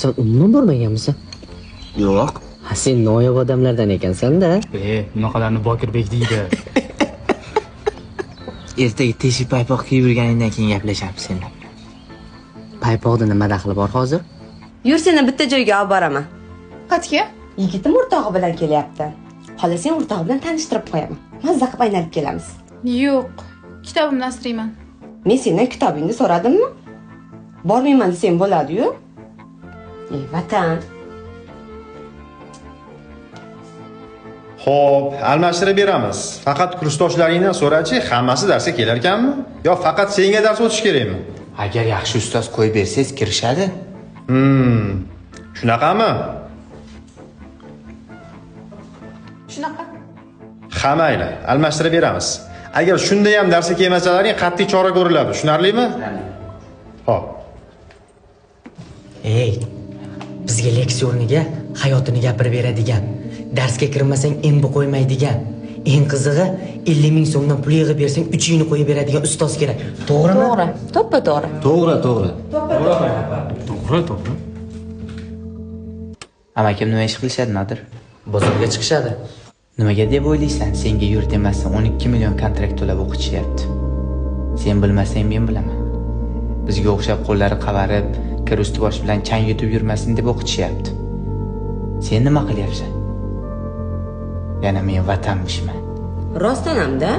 Sen umuman bormaganmisan? Yo'q. Ha, sen noyob odamlardan ekansan-da. Bunaqalarni Bokirbek deydi. Ertaga teshik paypoq kiyib yurganingdan keyin gaplashamiz senla. Paypoqda nima daxli bor hozir? Yur seni bitta joyga olib boraman. Qayerga? Yigitim o'rtog'i bilan kelyapti. Xohlasang o'rtog'i bilan tanishtirib qo'yaman. Mazza qilib aylanib kelamiz. Yo'q. Kitobimni asrayman. Men sendan kitobingni so'radimmi? Bormayman desang bo'ladi-yu. Ey vatan. Xo'p, almashtirib beramiz. Faqat kursdoshlaringdan so'rachi, hammasi darsga kelar ekanmi? Yo faqat senga dars o'tish kerakmi? Agar yaxshi ustoz qo'yib bersangiz kirishadi. Shunaqami? Shunaqa. Hamayla, almashtirib beramiz. Agar shunda ham darsga kelmasalaring qat'iy chora ko'riladi. Tushunarlimi? Xo'p. Ey, bizga leksiya o'rniga hayotini gapirib beradigan, darsga kirmasang embi qo'ymaydigan, eng qizig'i 50 ming so'mdan pul yig'ib bersang 3 yingni qo'yib beradigan ustoz kerak. To'g'rimi? To'g'ri. To'ppa-to'g'ri. To'g'ri. Amakim nima ish qilishadi, Nodir? Bozorga chiqishadi. Nimaga deb o'ylaysan? Senga yurt emasdan 12 million kontrakt to'lab o'qitishyapti. Sen bilmasang men bilaman. Bizga o'xshab qo'llari qavarib, kir usti bosh bilan chang yutib yurmasin deb o'qitishyapti. Sen nima qilyapsan? Yana men vatanmishman. Rostdanamda.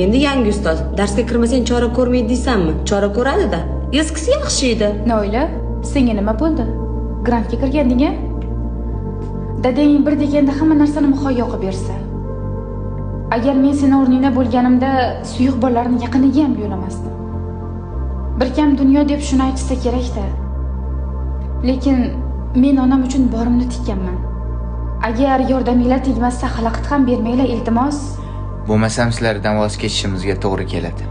Endi yangi ustoz darsga kirmasang chora ko'rmaydi deysanmi? Chora ko'radi-da. Eskisi yaxshi edi. Noila, senga nima bo'ldi? Grantga kirganding-a? Dadang bir deganda hamma narsani muhayyo qilib bersa. Agar men seni o'rningda bo'lganimda suyuq bolalarni yaqiniga ham yo'lamasdim. Bir kam dunyo deb shuni aytsa kerak-da. Lekin men onam uchun borimni tikkanman. Agar yordaminglar tegmasa xalaqit ham bermanglar iltimos. Bo'lmasam sizlardan voz kechishimizga to'g'ri keladi.